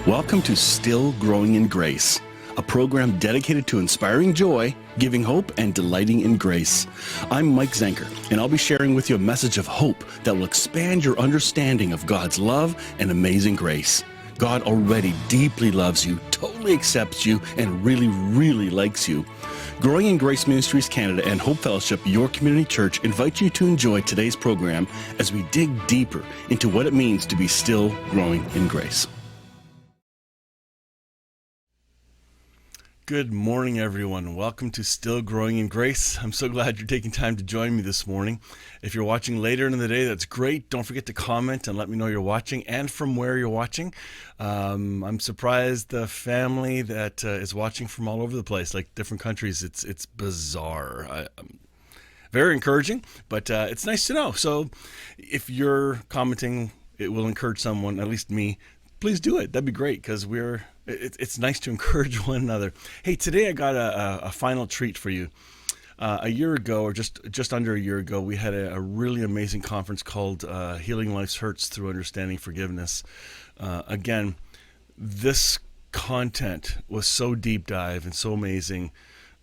Welcome to Still Growing in Grace, a program dedicated to inspiring joy, giving hope, and delighting in grace. I'm Mike Zenker, and I'll be sharing with you a message of hope that will expand your understanding of God's love and amazing grace. God already deeply loves you, totally accepts you, and really, really likes you. Growing in Grace Ministries Canada and Hope Fellowship, your community church, invite you to enjoy today's program as we dig deeper into what it means to be still growing in grace. Good morning, everyone. Welcome to Still Growing in Grace. I'm so glad you're taking time to join me this morning. If you're watching later in the day, that's great. Don't forget to comment and let me know you're watching and from where you're watching. I'm surprised the family that is watching from all over the place, like different countries. It's bizarre. Very encouraging, but it's nice to know. So if you're commenting, it will encourage someone, at least me. Please do it. That'd be great because it's nice to encourage one another. Hey, today I got a final treat for you. A year ago, or just under a year ago, we had a really amazing conference called Healing Life's Hurts Through Understanding Forgiveness. Again, this content was so deep dive and so amazing.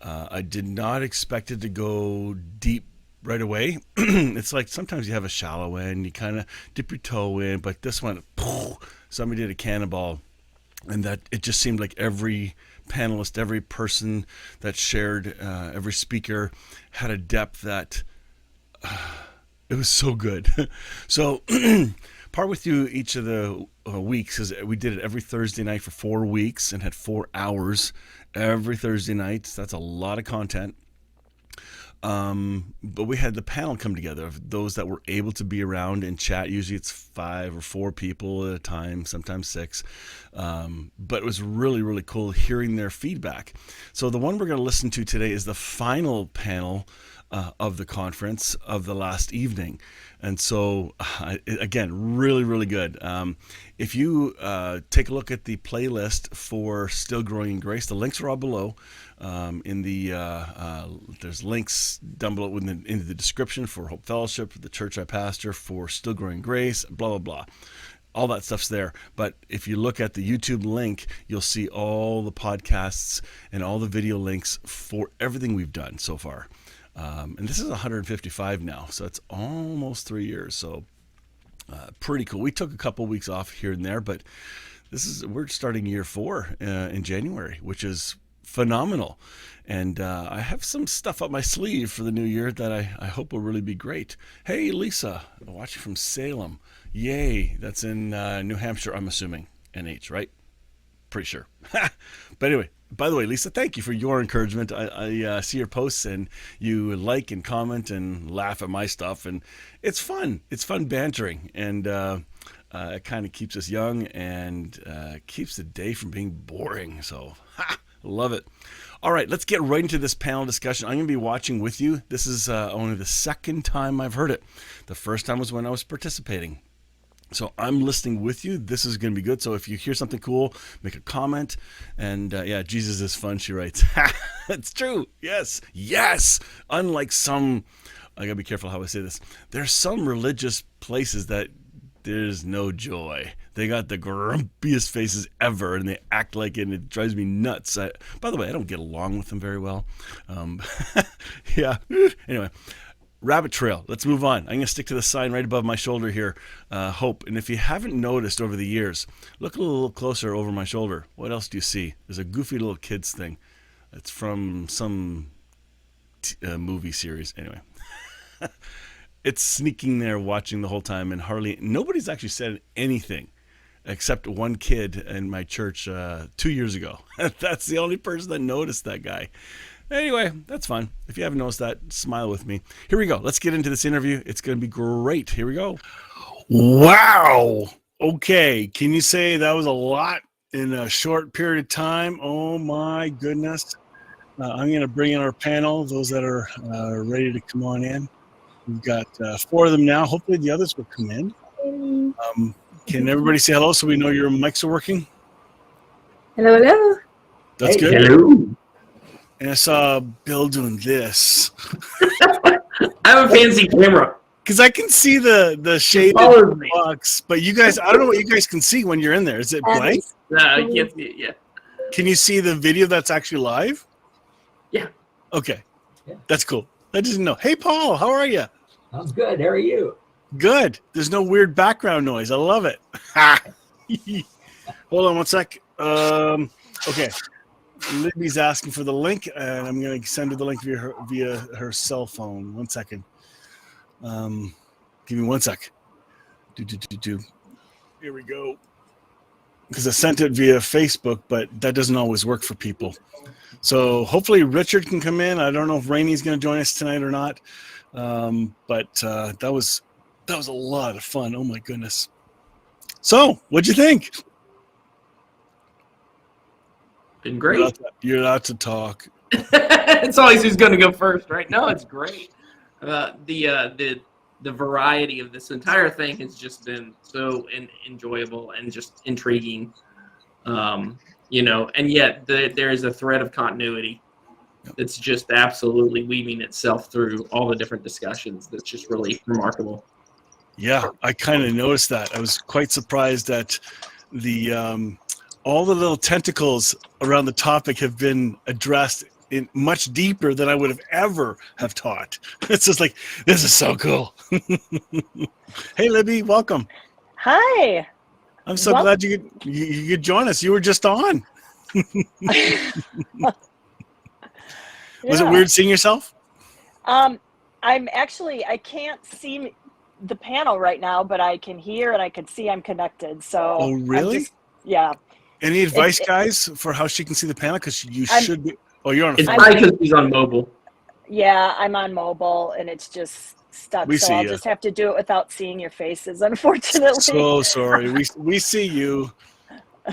I did not expect it to go deep right away. It's like sometimes you have a shallow end, you kind of dip your toe in, but this one, somebody did a cannonball, and that it just seemed like every panelist, every person that shared, every speaker had a depth that it was so good. So part with you each of the weeks, is we did it every Thursday night for 4 weeks and had 4 hours every Thursday night. So that's a lot of content. But we had the panel come together of those that were able to be around and chat. Usually it's 5 or 4 people at a time, sometimes 6. But it was really, really cool hearing their feedback. So the one we're going to listen to today is the final panel of the conference of the last evening. And so, again, really, really good. If you take a look at the playlist for Still Growing in Grace, the links are all below. There's links down below in the description for Hope Fellowship, for the church I pastor, for Still Growing in Grace, blah, blah, blah. All that stuff's there. But if you look at the YouTube link, you'll see all the podcasts and all the video links for everything we've done so far. And this is 155 now, so it's almost 3 years. So pretty cool. We took a couple weeks off here and there, but we're starting year 4 in January, which is phenomenal. And I have some stuff up my sleeve for the new year that I hope will really be great. Hey, Lisa, watching from Salem. Yay, that's in New Hampshire, I'm assuming. NH, right? Pretty sure. But anyway, by the way, Lisa, thank you for your encouragement. I see your posts and you like and comment and laugh at my stuff, and it's fun. It's fun bantering, and it kind of keeps us young and keeps the day from being boring. So, love it. All right, let's get right into this panel discussion. I'm going to be watching with you. This is only the second time I've heard it. The first time was when I was participating. So I'm listening with you. This is going to be good. So if you hear something cool, make a comment. And Jesus is fun, she writes. It's true. Yes. Yes. Unlike some, I got to be careful how I say this. There's some religious places that there's no joy. They got the grumpiest faces ever, and they act like it, and it drives me nuts. By the way, I don't get along with them very well. Yeah. Anyway. Rabbit trail. Let's move on. I'm going to stick to the sign right above my shoulder here, Hope. And if you haven't noticed over the years, look a little closer over my shoulder. What else do you see? There's a goofy little kids thing. It's from some movie series. Anyway, it's sneaking there watching the whole time, and nobody's actually said anything except one kid in my church 2 years ago. That's the only person that noticed that guy. Anyway, that's fun. If you haven't noticed that, smile with me. Here we go. Let's get into this interview. It's going to be great. Here we go. Wow. Okay. Can you say that was a lot in a short period of time? Oh, my goodness. I'm going to bring in our panel, those that are ready to come on in. We've got 4 of them now. Hopefully the others will come in. Can everybody say hello so we know your mics are working? Hello, hello. That's good. Hello. And I saw Bill doing this. I have a fancy camera. Because I can see the shaded follows me. box, but you guys, I don't know what you guys can see when you're in there. Is it That blank? is No, you cool. can't see it yet. Can you see the video that's actually live? Yeah. Okay. Yeah. That's cool. I didn't know. Hey, Paul, how are you? I'm good. How are you? Good. There's no weird background noise. I love it. Hold on one sec. Okay. Libby's asking for the link, and I'm going to send her the link via her cell phone. 1 second. Give me 1 sec. Here we go. Because I sent it via Facebook, but that doesn't always work for people. So hopefully Richard can come in. I don't know if Rainy's going to join us tonight or not. But that was a lot of fun. Oh my goodness. So what'd you think? Been great. You're allowed to talk. It's always who's going to go first, right? No, it's great. The variety of this entire thing has just been so enjoyable and just intriguing, and yet there is a thread of continuity that's just absolutely weaving itself through all the different discussions. That's just really remarkable. Yeah, I kind of noticed that. I was quite surprised that the all the little tentacles around the topic have been addressed in much deeper than I would have ever have taught. It's just like, this is so cool. Hey, Libby, welcome. Hi. I'm so glad you could join us. You were just on. Was it weird seeing yourself? I can't see the panel right now, but I can hear and I can see I'm connected. So. Oh, really? Yeah. Any advice, guys, for how she can see the panel? Because you should be. Oh, you're on a It's phone. probably because he's on mobile. Yeah, I'm on mobile and it's just stuck. So I'll just have to do it without seeing your faces, unfortunately. So sorry. We see you.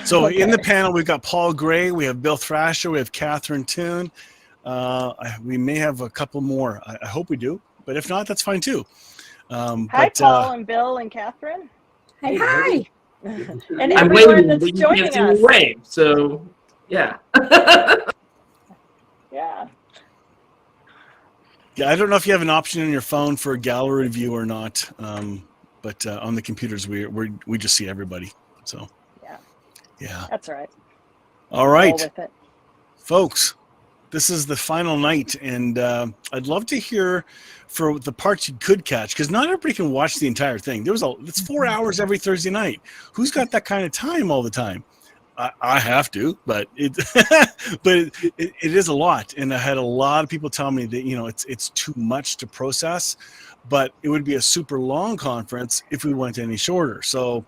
So Okay. In the panel, we've got Paul Gray, we have Bill Thrasher, we have Catherine Toon. We may have a couple more. I hope we do, but if not, that's fine too. Hi, Paul and Bill and Catherine. Hi. And I'm everyone waving, that's but you joining can't see us. me wave. So, yeah. Yeah. Yeah, I don't know if you have an option on your phone for a gallery view or not, but on the computers, we just see everybody. So, yeah. That's all right. All right, Roll with it. folks. This is the final night, and I'd love to hear for the parts you could catch, because not everybody can watch the entire thing. It's 4 hours every Thursday night. Who's got that kind of time all the time? I have to, but it is a lot, and I had a lot of people tell me that it's too much to process, but it would be a super long conference if we went any shorter. So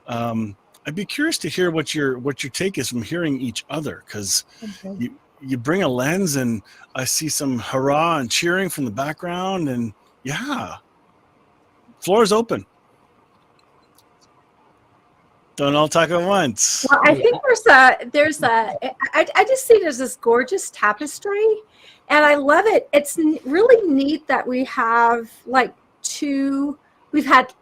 I'd be curious to hear what your take is from hearing each other, because you bring a lens, and I see some hurrah and cheering from the background, and floor is open. Don't all talk at once. Well, I think I just see there's this gorgeous tapestry, and I love it. It's really neat that we have we've had,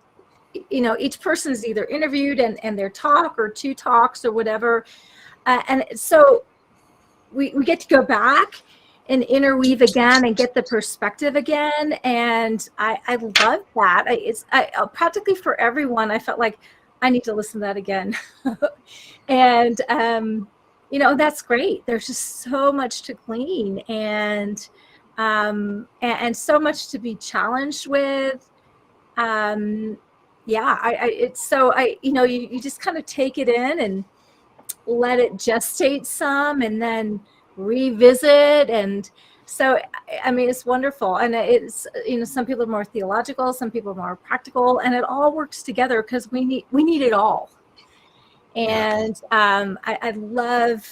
each person is either interviewed and their talk or two talks or whatever. And so we get to go back and interweave again and get the perspective again. And I love that. It's practically for everyone. I felt like I need to listen to that again. And, that's great. There's just so much to glean and so much to be challenged with. You just kind of take it in and let it gestate some and then revisit. And so, it's wonderful. And it's, some people are more theological, some people are more practical, and it all works together because we need it all. And I love,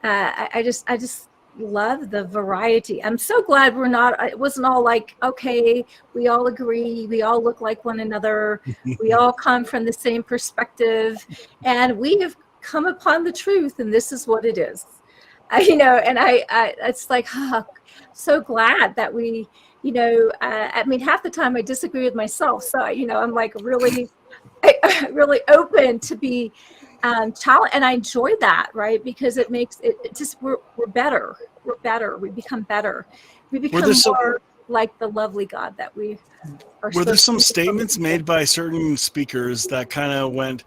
I just love the variety. I'm so glad it wasn't all like, okay, we all agree, we all look like one another, we all come from the same perspective, and we have come upon the truth, and this is what it is. It's like, so glad that we, half the time I disagree with myself. So, I'm like really open to be challenged, and I enjoy that, right? Because it makes it just, we're better. We're better. We become better. We become like the lovely God that we are. Were there supposed some to be. statements made by certain speakers that kind of went,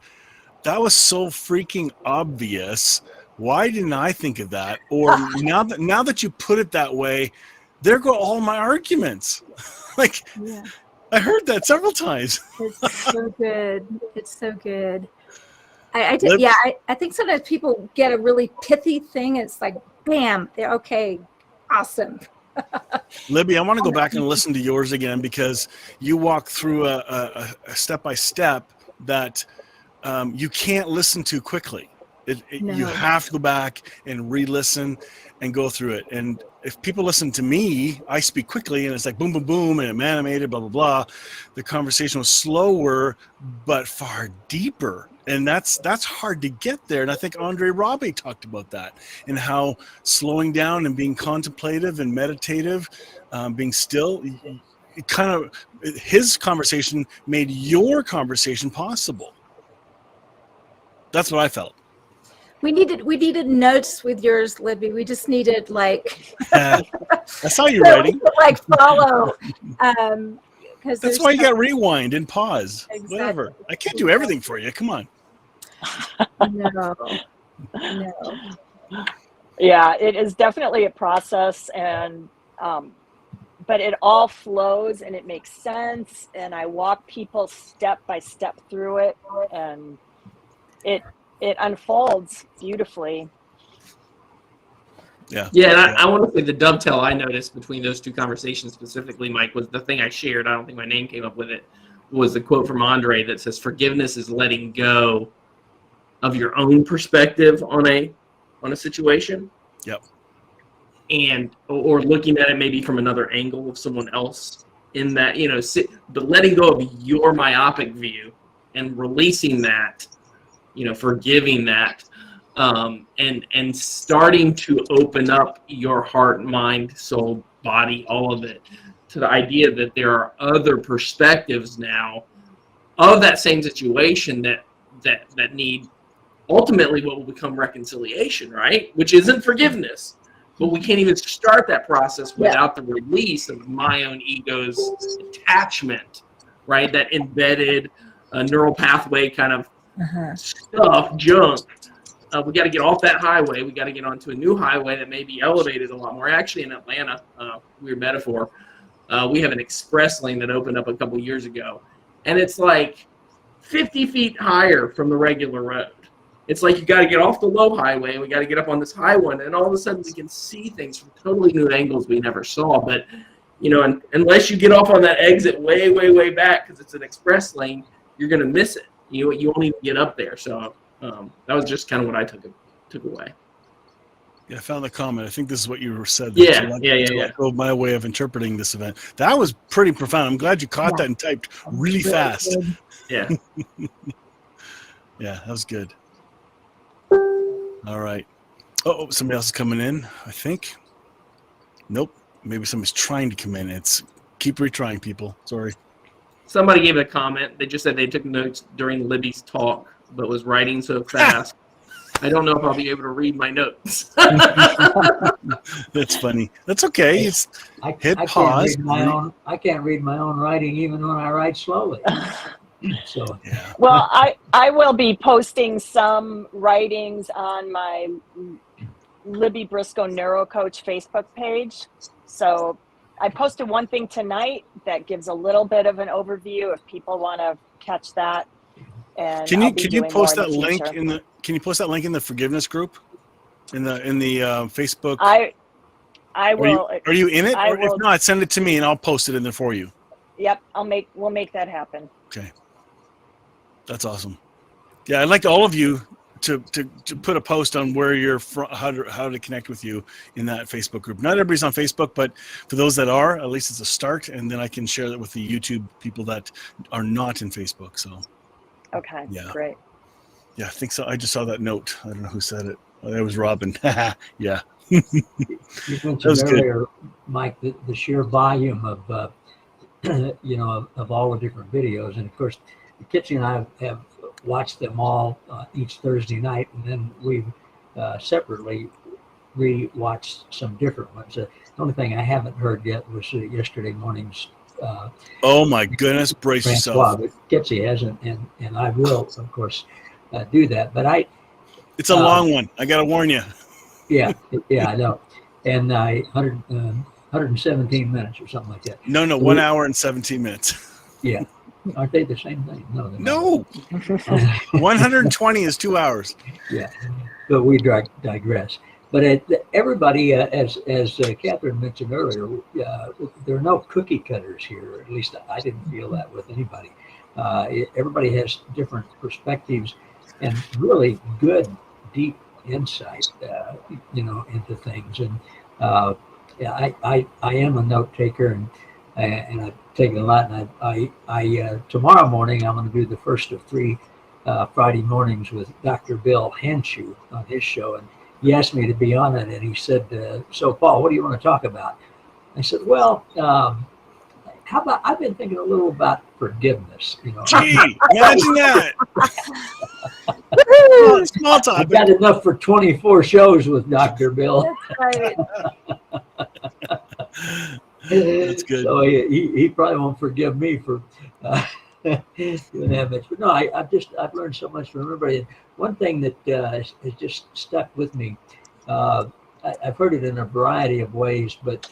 that was so freaking obvious, why didn't I think of that? Or now that you put it that way, there go all my arguments. Like, Yeah. I heard that several times. It's so good. It's so good. I think sometimes people get a really pithy thing. It's like, bam, they're okay. Awesome. Libby, I want to go back and listen to yours again, because you walk through a step-by-step that you can't listen to quickly. No. You have to go back and re-listen and go through it. And if people listen to me, I speak quickly and it's like boom, boom, boom, and I'm animated, blah, blah, blah. The conversation was slower, but far deeper. And that's hard to get there. And I think Andre Robbie talked about that, and how slowing down and being contemplative and meditative, being still, it kind of, his conversation made your conversation possible. That's what I felt. We needed notes with yours, Libby. We just needed like I saw you writing. like follow. Because that's why you got rewind and pause. Exactly. Whatever. I can't do everything for you. Come on. No. Yeah, it is definitely a process, and but it all flows and it makes sense, and I walk people step by step through it, and it unfolds beautifully. Yeah. Yeah, and I want to say the dovetail I noticed between those two conversations specifically, Mike, was the thing I shared. I don't think my name came up with it. Was the quote from Andre that says, "Forgiveness is letting go of your own perspective on a situation." Yep. And or looking at it maybe from another angle of someone else, in that, but letting go of your myopic view and releasing that, forgiving that, and starting to open up your heart, mind, soul, body, all of it, to the idea that there are other perspectives now of that same situation that need ultimately what will become reconciliation, right? Which isn't forgiveness, but we can't even start that process without the release of my own ego's attachment, right? That embedded neural pathway kind of stuff, junk. We got to get off that highway. We got to get onto a new highway that may be elevated a lot more. Actually, in Atlanta, weird metaphor, we have an express lane that opened up a couple years ago, and it's like 50 feet higher from the regular road. It's like you got to get off the low highway, and we got to get up on this high one, and all of a sudden we can see things from totally new angles we never saw. But unless you get off on that exit way, way, way back, because it's an express lane, you're gonna miss it. You won't even get up there. So that was just kind of what I took away. Yeah, I found the comment. I think this is what you said. Yeah. My way of interpreting this event. That was pretty profound. I'm glad you caught that and typed really fast. Yeah. Yeah, that was good. All right. Oh, somebody else is coming in, I think. Nope. Maybe somebody's trying to come in. Keep retrying, people. Sorry. Somebody gave a comment. They just said they took notes during Libby's talk, but was writing so fast. I don't know if I'll be able to read my notes. That's funny. That's okay. Hit pause. I can't read my own writing even when I write slowly. So yeah. Well, I will be posting some writings on my Libby Briscoe Neurocoach Facebook page. So I posted one thing tonight that gives a little bit of an overview if people want to catch that. And can you post that link can you post that link in the forgiveness group in the Facebook? I will. Are you in it? Or if not, send it to me and I'll post it in there for you. Yep, we'll make that happen. Okay. That's awesome. Yeah, I'd like all of you to put a post on where you're from, how to connect with you in that Facebook group. Not everybody's on Facebook, but for those that are, at least it's a start, and then I can share that with the YouTube people that are not in Facebook. So. Okay. Yeah. Great. Yeah, I think so. I just saw that note. I don't know who said it. Oh, that was Robin. Yeah. You mentioned earlier, Mike, the sheer volume of of all the different videos, and of course, Kitsy and I have watched them all each Thursday night, and then we've separately re-watched some different ones. The only thing I haven't heard yet was yesterday morning's Oh my goodness, brace yourself. Francois, but Kitsy hasn't, and I will, of course, do that. But It's a long one. I got to warn you. yeah, I know. And 117 minutes or something like that. No, So 1 hour and 17 minutes. Yeah. Aren't they the same thing? No. No. 120 is 2 hours. Yeah. But we digress. But everybody, as Catherine mentioned earlier, there are no cookie cutters here. At least I didn't feel that with anybody. Everybody has different perspectives and really good, deep insight, into things. And I am a note taker, and I've taken a lot. And I tomorrow morning I'm going to do the first of 3 Friday mornings with Dr. Bill Hanshu on his show, and he asked me to be on it, and he said, "So Paul, what do you want to talk about?" I said, "Well, how about I've been thinking a little about forgiveness. Gee, imagine that. Small topic. I've got enough for 24 shows with Dr. Bill." That's right. That's good. So he probably won't forgive me for doing that much. But no, I've learned so much from everybody. One thing that has just stuck with me, I've heard it in a variety of ways, but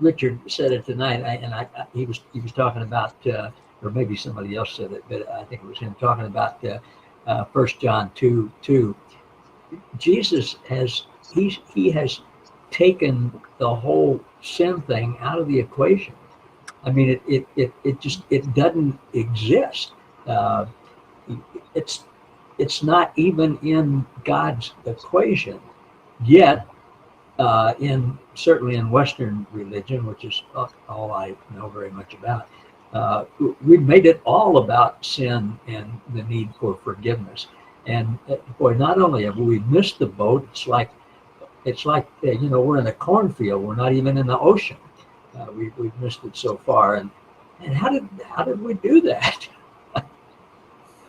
Richard said it tonight, and he was talking about, or maybe somebody else said it, but I think it was him talking about 1 John 2:2. Jesus has taken the whole sin thing out of the equation. I mean, it doesn't exist. It's not even in God's equation yet. Certainly in Western religion, which is all I know very much about, we've made it all about sin and the need for forgiveness. And boy, not only have we missed the boat, it's like we're in a cornfield. We're not even in the ocean. We've missed it so far. And how did we do that?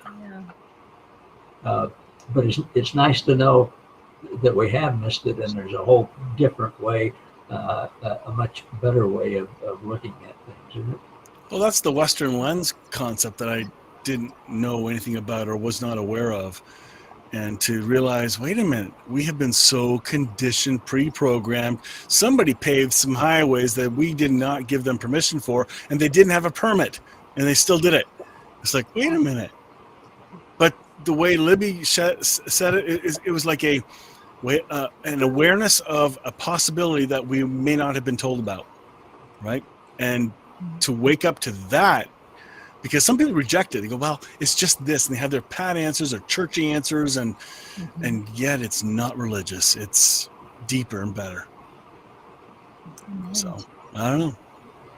Yeah. But it's nice to know that we have missed it, and there's a whole different way, a much better way of looking at things, isn't it? Well, that's the Western lens concept that I didn't know anything about or was not aware of. And to realize, wait a minute, we have been so conditioned, pre-programmed. Somebody paved some highways that we did not give them permission for, and they didn't have a permit, and they still did it. It's like, wait a minute. But the way Libby said it was like an awareness of a possibility that we may not have been told about, right? And to wake up to that, because some people reject it. They go, well, it's just this, and they have their pat answers or churchy answers, and yet it's not religious. It's deeper and better. So I don't know.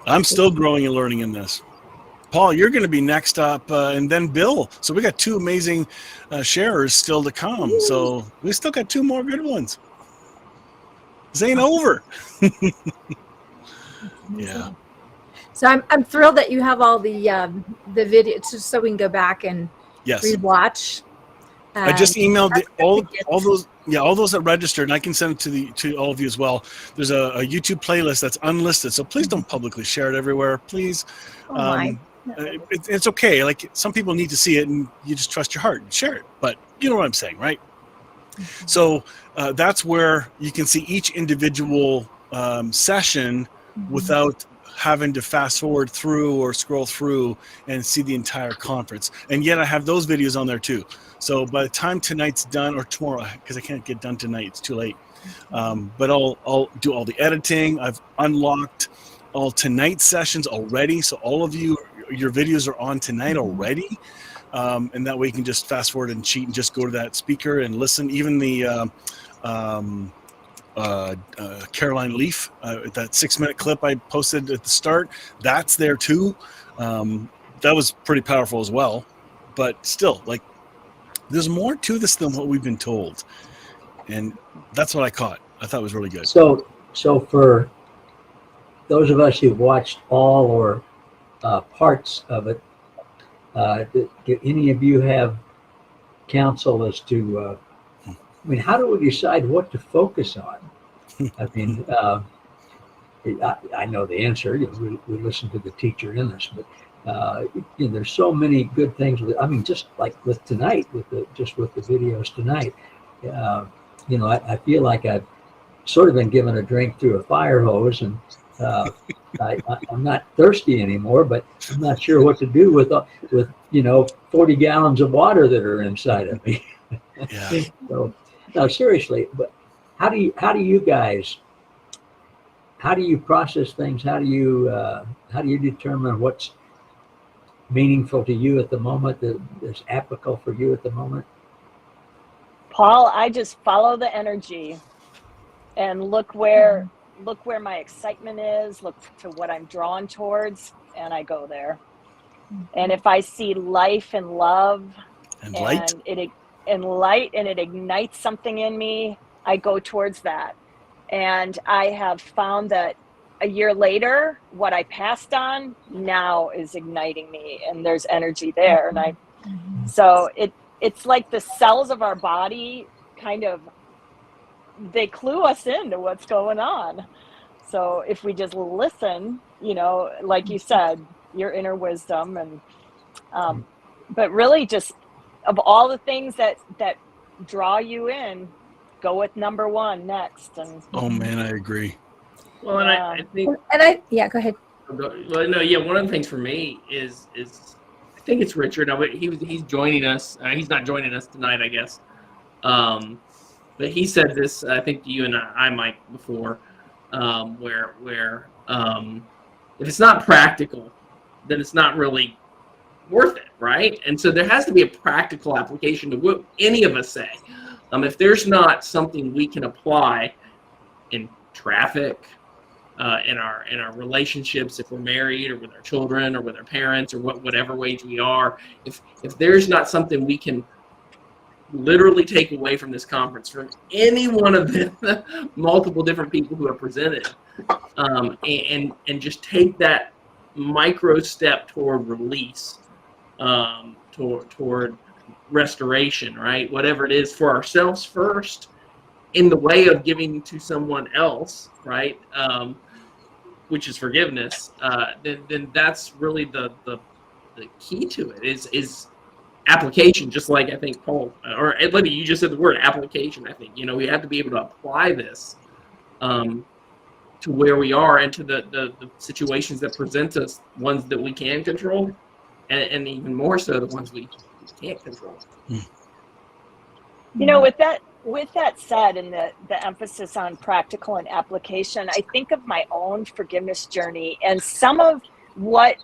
I'm still growing and learning in this. Paul, you're going to be next up, and then Bill. So we got 2 amazing sharers still to come. So we still got 2 more good ones. This ain't over. Yeah. So I'm thrilled that you have all the videos, so we can go back and Yes. rewatch. I just emailed all those that registered, and I can send it to all of you as well. There's a YouTube playlist that's unlisted, so please don't publicly share it everywhere, please. Oh my. It's okay. Like, some people need to see it, and you just trust your heart and share it. But you know what I'm saying, right? So that's where you can see each individual session without having to fast forward through or scroll through and see the entire conference. And yet I have those videos on there too. So by the time tonight's done, or tomorrow, because I can't get done tonight, it's too late. But I'll do all the editing. I've unlocked all tonight's sessions already. So all of you, your videos are on tonight already. And that way you can just fast forward and cheat and just go to that speaker and listen. Even the Caroline Leaf, that 6-minute clip I posted at the start, that's there too. That was pretty powerful as well. But still, like, there's more to this than what we've been told. And that's what I caught. I thought it was really good. So for those of us who've watched all or parts of it, do any of you have counsel as to I mean, how do we decide what to focus on? I mean, I know the answer. You know, we listen to the teacher in us, but you know, there's so many good things. I mean, just like with tonight, with the videos tonight, you know, I feel like I've sort of been given a drink through a fire hose, and I'm not thirsty anymore. But I'm not sure what to do with you know 40 gallons of water that are inside of me. Yeah. So, no, seriously, but how do you guys? How do you process things? How do you determine what's meaningful to you at the moment, that is applicable for you at the moment? Paul, I just follow the energy and look where my excitement is, look to what I'm drawn towards, and I go there. And if I see life and love And light. and light, and it ignites something in me, I go towards that. And I have found that a year later, what I passed on now is igniting me, and there's energy there. And so it's like the cells of our body kind of, they clue us into what's going on. So if we just listen, you know, like you said, your inner wisdom, and but really just of all the things that draw you in, go with number one next. And Oh man, I agree. Well, and I think, yeah, go ahead. well, no, yeah, one of the things for me is I think it's Richard. Now, he's joining us. He's not joining us tonight, I guess. But he said this, I think to you and I Mike, before, where if it's not practical, then it's not really worth it, right? And so there has to be a practical application to what any of us say. If there's not something we can apply in traffic, in our relationships, if we're married or with our children or with our parents or whatever wage we are, if there's not something we can literally take away from this conference, from any one of the multiple different people who are presented, and just take that micro step toward release, toward restoration, right? Whatever it is, for ourselves first, in the way of giving to someone else, right? Which is forgiveness. Then that's really the key to it, is application. Just like I think Paul or Libby, you just said the word application. I think, you know, we have to be able to apply this to where we are, and to the situations that present us, ones that we can control, and even more so the ones we can't control. You know, with that said, and the emphasis on practical and application, I think of my own forgiveness journey, and some of what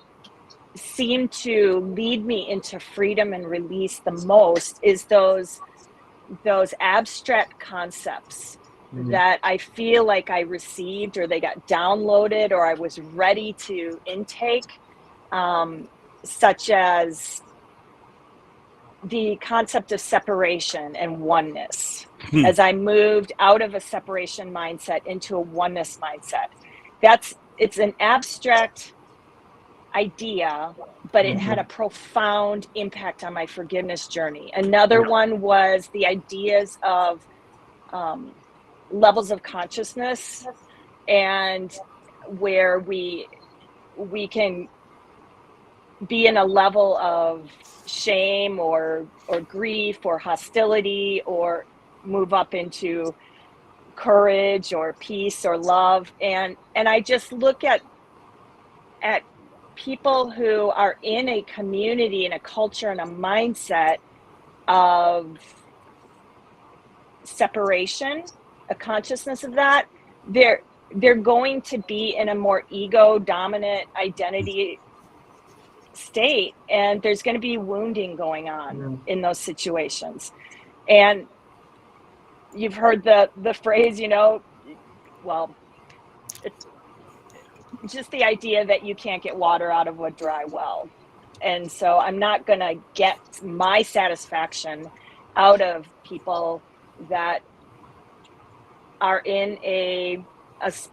seemed to lead me into freedom and release the most is those abstract concepts that I feel like I received, or they got downloaded, or I was ready to intake, such as the concept of separation and oneness. As I moved out of a separation mindset into a oneness mindset, it's an abstract idea, but it had a profound impact on my forgiveness journey. Another one was the ideas of levels of consciousness, and where we can be in a level of shame or grief or hostility, or move up into courage or peace or love. And I just look at people who are in a community and a culture and a mindset of separation, a consciousness of that, they're going to be in a more ego dominant identity state, and there's going to be wounding going on in those situations. And you've heard the phrase, you know, well, it's just the idea that you can't get water out of a dry well. And so I'm not going to get my satisfaction out of people that are in a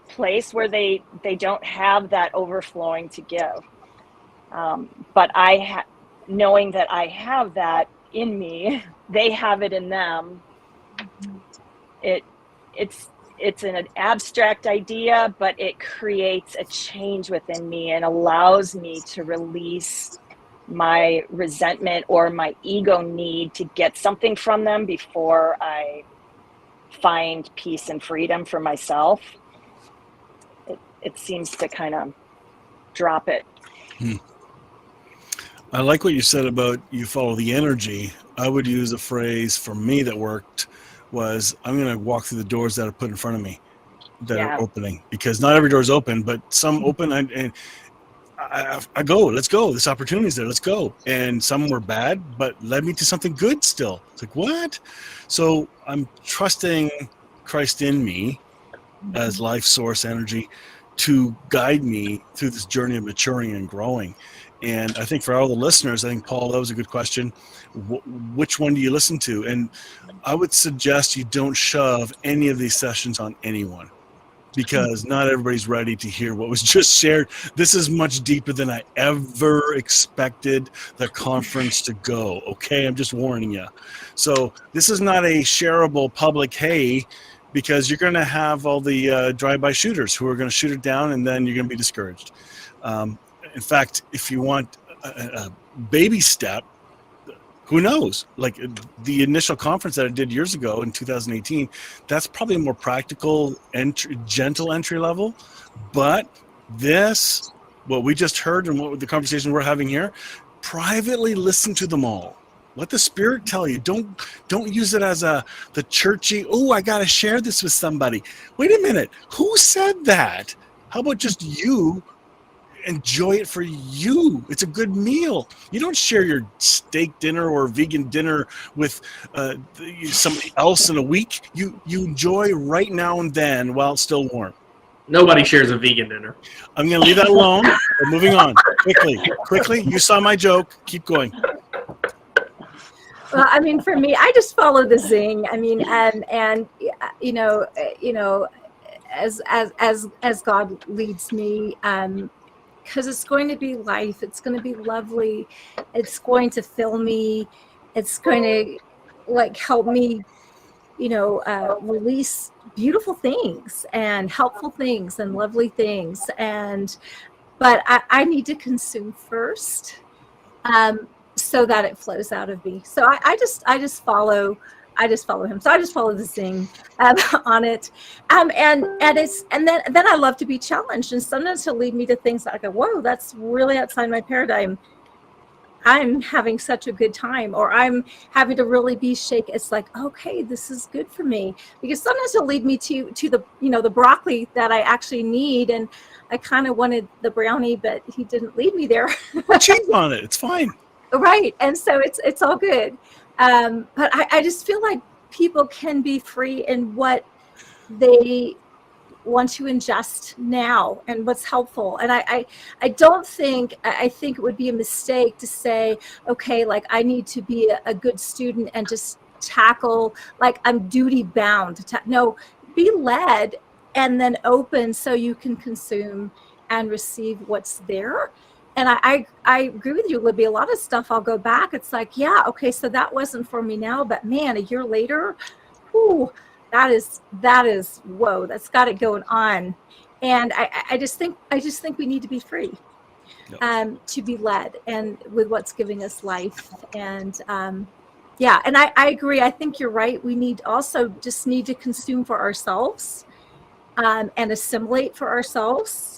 place where they don't have that overflowing to give. But knowing that I have that in me, they have it in them, it's an abstract idea, but it creates a change within me and allows me to release my resentment or my ego need to get something from them before I find peace and freedom for myself. It seems to kind of drop it. I like what you said about you follow the energy. I would use a phrase for me that worked was, I'm going to walk through the doors that are put in front of me that are opening, because not every door is open, but some open, and I go, let's go. This opportunity is there. Let's go. And some were bad, but led me to something good still. It's like, what? So I'm trusting Christ in me as life source energy to guide me through this journey of maturing and growing. And I think for all the listeners, I think, Paul, that was a good question. Which one do you listen to? And I would suggest you don't shove any of these sessions on anyone, because not everybody's ready to hear what was just shared. This is much deeper than I ever expected the conference to go. Okay, I'm just warning you. So this is not a shareable public hey, because you're going to have all the drive-by shooters who are going to shoot it down, and then you're going to be discouraged. In fact, if you want a baby step, who knows? Like the initial conference that I did years ago in 2018, that's probably a more practical, gentle entry level. But this, what we just heard and what the conversation we're having here, privately listen to them all. Let the Spirit tell you. Don't use it as the churchy, oh, I got to share this with somebody. Wait a minute. Who said that? How about just you enjoy it for you? It's a good meal. You don't share your steak dinner or vegan dinner with somebody else in a week. You enjoy right now and then while it's still warm. Nobody shares a vegan dinner. I'm going to leave that alone. We're moving on. Quickly. You saw my joke. Keep going. Well, I mean, for me, I just follow the zing. I mean, and you know, as God leads me, because it's going to be life. It's going to be lovely. It's going to fill me. It's going to help me, release beautiful things and helpful things and lovely things. But I need to consume first, so that it flows out of me. So I just follow him. So I just follow the zing on it. And then I love to be challenged, and sometimes he'll lead me to things that I go, whoa, that's really outside my paradigm. I'm having such a good time, or I'm having to really be shaken. It's like, okay, this is good for me, because sometimes he'll lead me to the, the broccoli that I actually need. And I kind of wanted the brownie, but he didn't lead me there. Cheese on it. It's fine. Right. And so it's all good. But I just feel like people can be free in what they want to ingest now and what's helpful. And I think it would be a mistake to say, okay, I need to be a good student and just tackle, I'm duty bound. No, be led and then open so you can consume and receive what's there. And I agree with you, Libby. A lot of stuff I'll go back. It's like, yeah, okay, so that wasn't for me now, but man, a year later, whew, that is whoa, that's got it going on. And I just think we need to be free, to be led and with what's giving us life. And and I agree. I think you're right. We need to consume for ourselves, and assimilate for ourselves.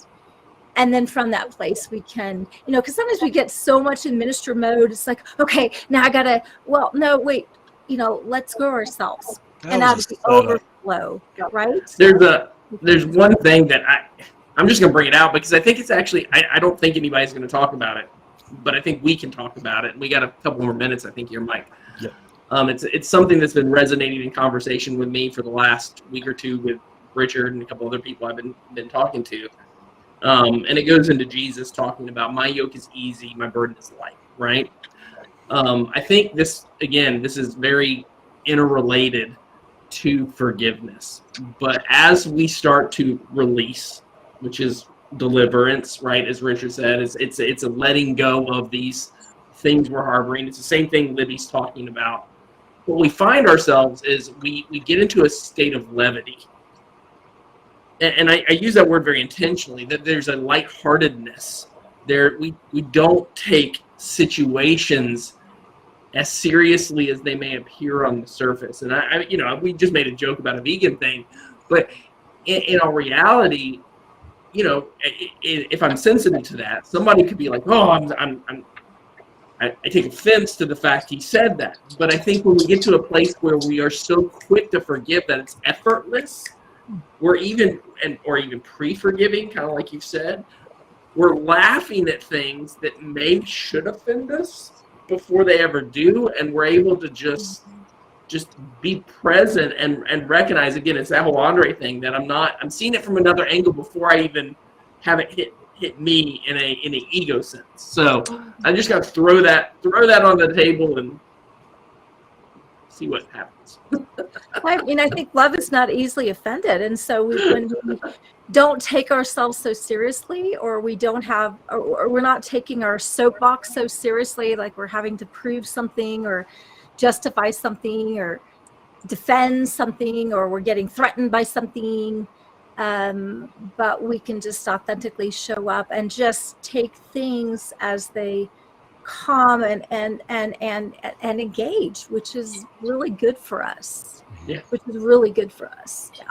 And then from that place, we can, because sometimes we get so much in minister mode. It's like, okay, now I gotta, let's grow ourselves and out of the overflow, right? There's one thing that I'm just gonna bring it out, because I think it's actually, I don't think anybody's gonna talk about it, but I think we can talk about it. And we got a couple more minutes, I think, here, Mike. Yeah. It's something that's been resonating in conversation with me for the last week or two with Richard and a couple other people I've been talking to. And it goes into Jesus talking about, my yoke is easy, my burden is light, right? I think this is very interrelated to forgiveness. But as we start to release, which is deliverance, right? As Richard said, it's a letting go of these things we're harboring. It's the same thing Libby's talking about. what we find ourselves is we get into a state of levity. And I use that word very intentionally, that there's a lightheartedness. We don't take situations as seriously as they may appear on the surface. And we just made a joke about a vegan thing, but in our reality, if I'm sensitive to that, somebody could be like, "Oh, I take offense to the fact he said that." But I think when we get to a place where we are so quick to forgive that it's effortless, or even pre-forgiving, kind of like you said, we're laughing at things that maybe should offend us before they ever do, and we're able to just be present and recognize, again, it's that whole Andre thing, that I'm seeing it from another angle before I even have it hit me in an ego sense. So I just got to throw that on the table and see what happens. I mean, I think love is not easily offended, and so when we don't take ourselves so seriously, or we don't have, or we're not taking our soapbox so seriously, like we're having to prove something or justify something or defend something, or we're getting threatened by something, but we can just authentically show up and just take things as they come and engage, which is really good for us. Yeah. Which is really good for us. Yeah.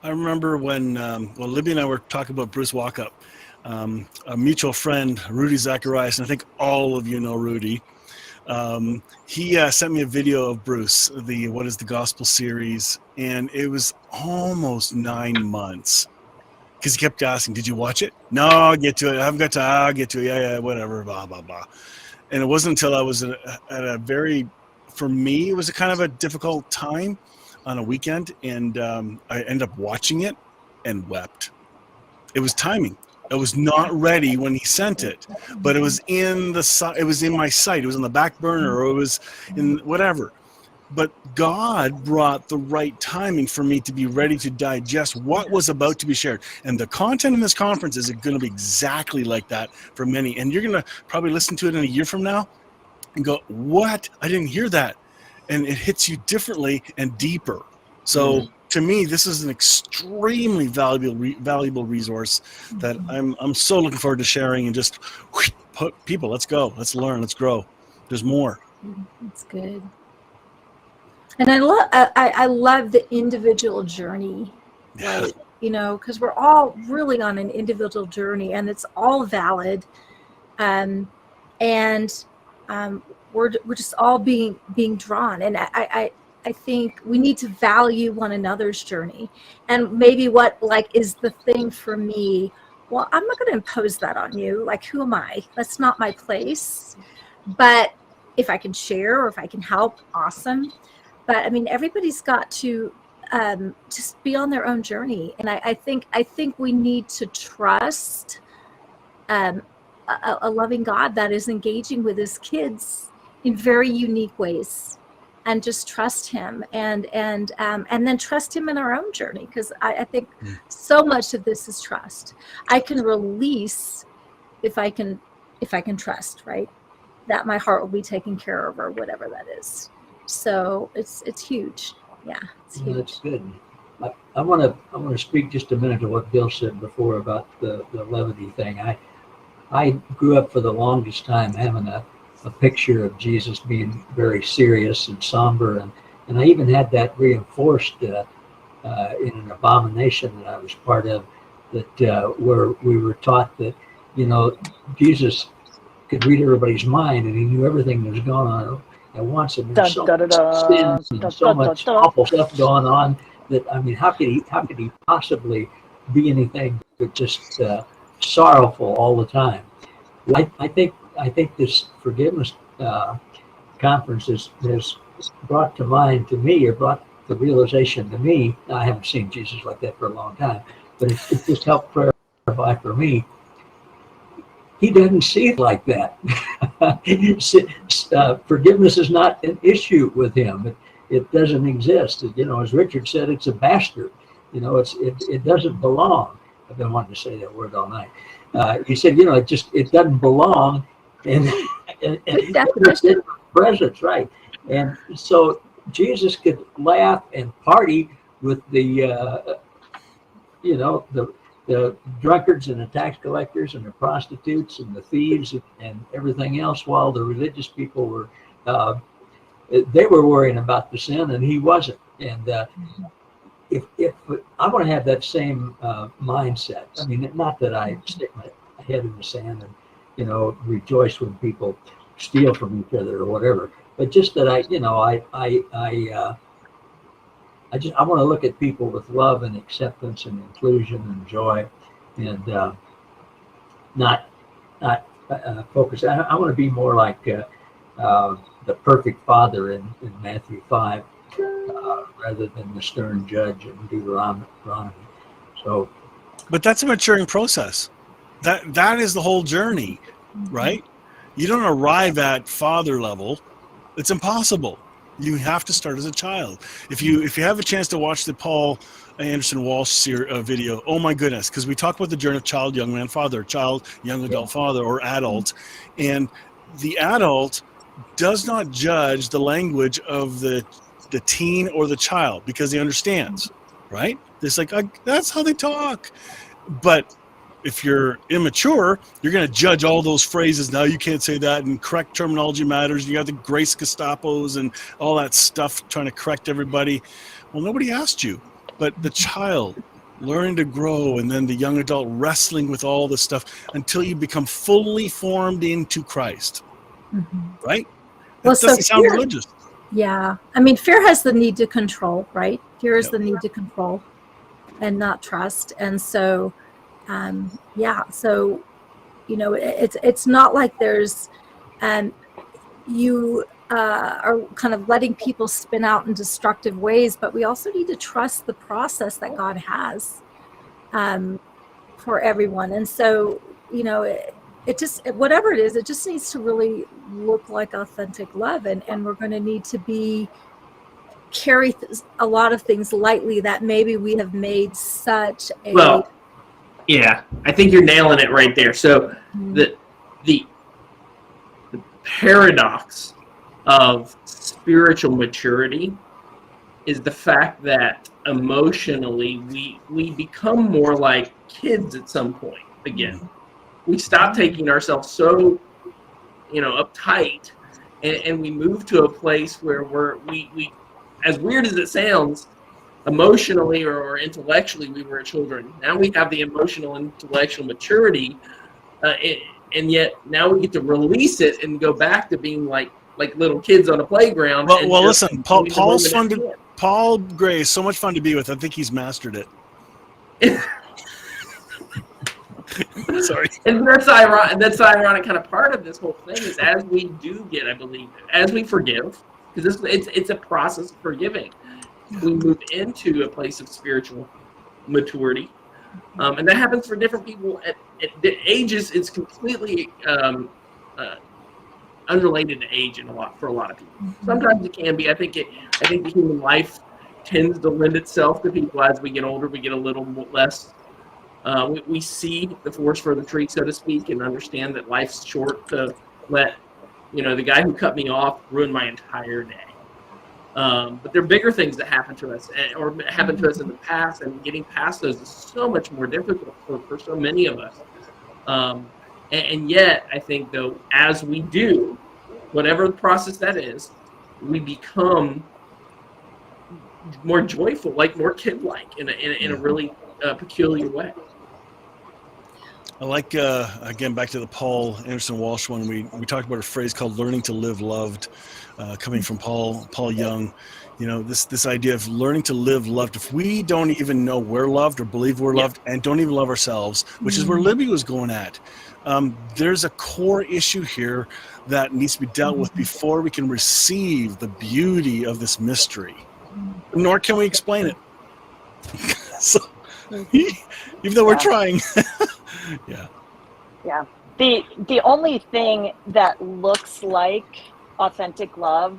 I remember when Libby and I were talking about Bruce Walkup, a mutual friend, Rudy Zacharias, and I think all of you know Rudy. He sent me a video of Bruce, the What is the Gospel series, and it was almost 9 months because he kept asking, "Did you watch it?" "No, I'll get to it. I haven't got to. I'll get to it. Yeah, whatever, blah, blah, blah." And it wasn't until I was at a very, for me, it was a kind of a difficult time on a weekend, and I ended up watching it and wept. It was timing. I was not ready when he sent it, but it was in my sight. It was on the back burner, or it was in whatever. But God brought the right timing for me to be ready to digest what was about to be shared. And the content in this conference is going to be exactly like that for many. And you're going to probably listen to it in a year from now and go, "What? I didn't hear that." And it hits you differently and deeper. So to me, this is an extremely valuable resource that I'm so looking forward to sharing, and just put people, let's go, let's learn, let's grow. There's more. That's good. And I love the individual journey, right? Because we're all really on an individual journey, and it's all valid. And we're just all being drawn. And I think we need to value one another's journey. And maybe what is the thing for me, well, I'm not going to impose that on you. Like, who am I? That's not my place. But if I can share, or if I can help, awesome. But I mean, everybody's got to just be on their own journey. And I think we need to trust a loving God that is engaging with his kids in very unique ways, and just trust him, and then trust him in our own journey. Because I think so much of this is trust. I can release if I can trust, right? That my heart will be taken care of, or whatever that is. So it's huge. Yeah, it's huge. That's good. I want to speak just a minute to what Bill said before about the levity thing. I grew up for the longest time having a picture of Jesus being very serious and somber, and I even had that reinforced in an abomination that I was part of, that where we were taught that Jesus could read everybody's mind, and he knew everything that was going on at once, and there's so much sin and so much awful stuff going on that, I mean, how could he possibly be anything but just sorrowful all the time? I think this forgiveness conference has brought to mind to me, or brought the realization to me. I haven't seen Jesus like that for a long time, but it just helped clarify for me. He doesn't see it like that. Forgiveness is not an issue with him. It doesn't exist. As Richard said, it's a bastard. It doesn't belong. I've been wanting to say that word all night. He said, it doesn't belong, and Good definition. Presence, right? And so Jesus could laugh and party with the the drunkards and the tax collectors and the prostitutes and the thieves and everything else, while the religious people were they were worrying about the sin and he wasn't. And if I want to have that same mindset, I mean, not that I stick my head in the sand and rejoice when people steal from each other or whatever, but just that I want to look at people with love and acceptance and inclusion and joy, and not focus. I want to be more like the perfect father in Matthew 5, rather than the stern judge in Deuteronomy. So, but that's a maturing process. That is the whole journey, right? You don't arrive at father level. It's impossible. You have to start as a child. If you have a chance to watch the Paul Anderson Walsh video, oh my goodness, because we talk about the journey of child, young man, father, child, young adult, father, or adult, and the adult does not judge the language of the teen or the child because he understands, right? It's like, that's how they talk. But if you're immature, you're going to judge all those phrases. Now you can't say that, and correct terminology matters. You got the Grace Gestapos and all that stuff trying to correct everybody. Well, nobody asked you, but the child learning to grow, and then the young adult wrestling with all this stuff until you become fully formed into Christ, right? That doesn't sound religious. Yeah. I mean, fear has the need to control, right? Fear is the need to control and not trust. And so, so, it's not like there's, you are kind of letting people spin out in destructive ways, but we also need to trust the process that God has for everyone. And so, it just, whatever it is, it just needs to really look like authentic love. And we're going to need to carry a lot of things lightly that maybe we have made such a... Well, yeah, I think you're nailing it right there. So the paradox of spiritual maturity is the fact that emotionally we become more like kids at some point again. We stop taking ourselves so uptight, and we move to a place where we as weird as it sounds, emotionally or intellectually we were children. Now we have the emotional and intellectual maturity, and yet now we get to release it and go back to being like little kids on a playground. Well, listen, Paul's fun Paul Gray is so much fun to be with. I think he's mastered it. Sorry. And that's ironic. That's the ironic kind of part of this whole thing is as we do get, I believe, as we forgive, because it's a process of forgiving. We move into a place of spiritual maturity, and that happens for different people at ages. It's completely unrelated to age for a lot of people. Sometimes it can be. I think the human life tends to lend itself to people as we get older. We get a little less. We see the forest for the tree, so to speak, and understand that life's short to let the guy who cut me off ruin my entire day. But there are bigger things that happen to us, or happened to us in the past, and getting past those is so much more difficult for so many of us. And yet, I think, though, as we do, whatever the process that is, we become more joyful, more kid-like, in a really peculiar way. I like, again, back to the Paul Anderson Walsh one, we talked about a phrase called learning to live loved, coming from Paul Young. This idea of learning to live loved. If we don't even know we're loved or believe we're loved and don't even love ourselves, which is where Libby was going at, there's a core issue here that needs to be dealt with before we can receive the beauty of this mystery. Nor can we explain it. So, even though we're trying. Yeah. The only thing that looks like authentic love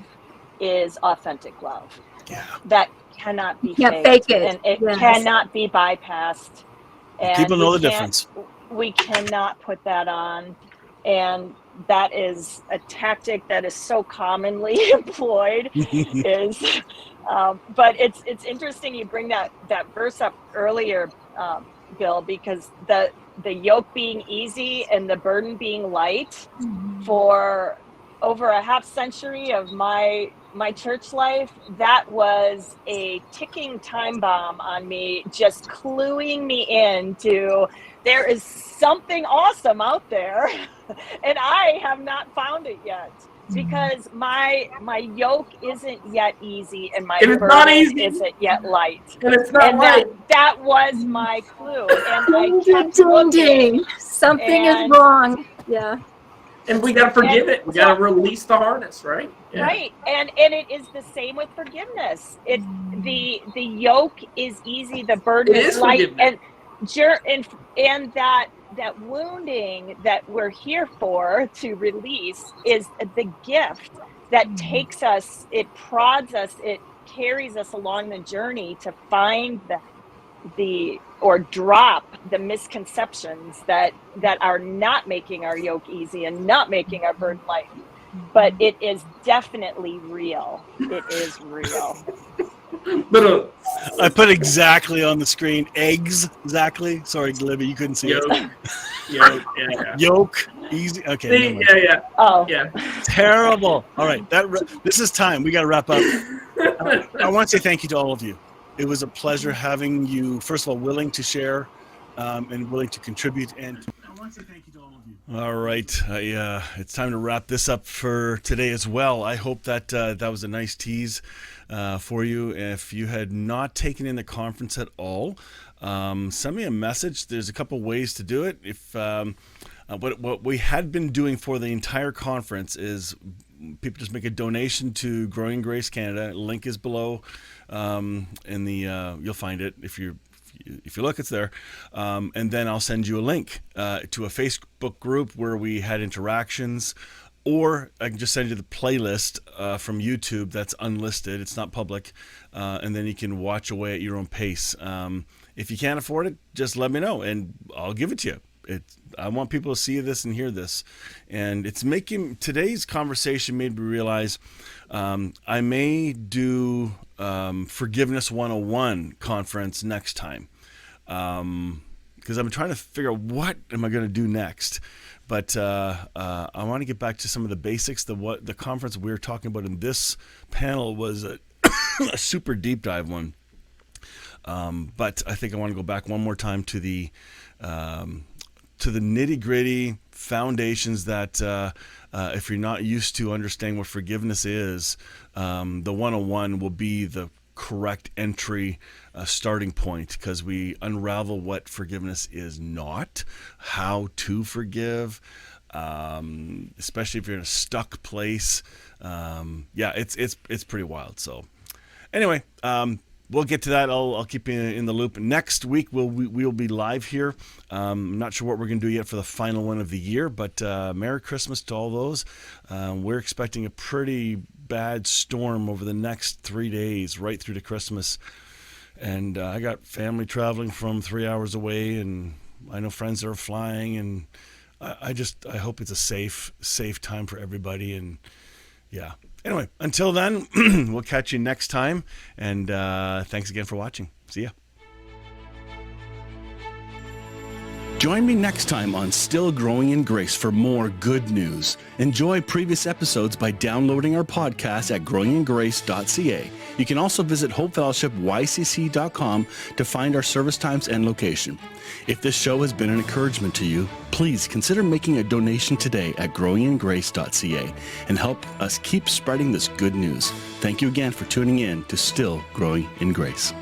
is authentic love. Yeah. That cannot be fake it. And it cannot be bypassed. And people know the difference. We cannot put that on And that is a tactic that is so commonly employed. But it's interesting you bring that verse up earlier, Bill, because the yoke being easy and the burden being light, for over a half century of my church life, that was a ticking time bomb on me, just cluing me into there is something awesome out there and I have not found it yet, because my yoke isn't yet easy and my burden isn't yet light. And it's not light. That was my clue. And I kept Ding, looking. ding. Something is wrong. Yeah. And we got to forgive it. We got to release the harness, right? Yeah. Right. And it is the same with forgiveness. The yoke is easy, the burden is light. And that wounding that we're here for to release is the gift that takes us, it prods us, it carries us along the journey to find or drop the misconceptions that are not making our yoke easy and not making our burden light. But it is definitely real. It is real. I put exactly on the screen, eggs, exactly. Sorry, Libby, you couldn't see it. Yoke, easy. Okay. Yeah. Oh. Yeah. Terrible. All right. This is time. We got to wrap up. I want to say thank you to all of you. It was a pleasure having you, first of all, willing to share and willing to contribute. And I want to say thank you to all of you. All right. It's time to wrap this up for today as well. I hope that that was a nice tease for you. If you had not taken in the conference at all, send me a message. There's a couple ways to do it. If what we had been doing for the entire conference is people just make a donation to Growing in Grace Canada. Link is below in the you'll find it if you look, it's there. And then I'll send you a link to a Facebook group where we had interactions, or I can just send you the playlist from YouTube that's unlisted. It's not public. And then you can watch away at your own pace. If you can't afford it, just let me know and I'll give it to you. I want people to see this and hear this. And today's conversation made me realize I may do Forgiveness 101 conference next time. Because I'm trying to figure out what am I going to do next. But I want to get back to some of the basics. The conference we were talking about in this panel was a super deep dive one. But I think I want to go back one more time to the nitty-gritty foundations that if you're not used to understanding what forgiveness is, the 101 will be the correct entry starting point, because we unravel what forgiveness is not, how to forgive, especially if you're in a stuck place. It's pretty wild. So anyway, we'll get to that. I'll keep you in the loop. Next week we'll be live here. I'm not sure what we're going to do yet for the final one of the year, but Merry Christmas to all those. We're expecting a pretty bad storm over the next 3 days, right through to Christmas. And I got family traveling from 3 hours away, and I know friends that are flying, and I hope it's a safe time for everybody. And yeah. Anyway, until then, we'll catch you next time. And thanks again for watching. See ya. Join me next time on Still Growing in Grace for more good news. Enjoy previous episodes by downloading our podcast at growingingrace.ca. You can also visit hopefellowshipycc.com to find our service times and location. If this show has been an encouragement to you, please consider making a donation today at growingingrace.ca and help us keep spreading this good news. Thank you again for tuning in to Still Growing in Grace.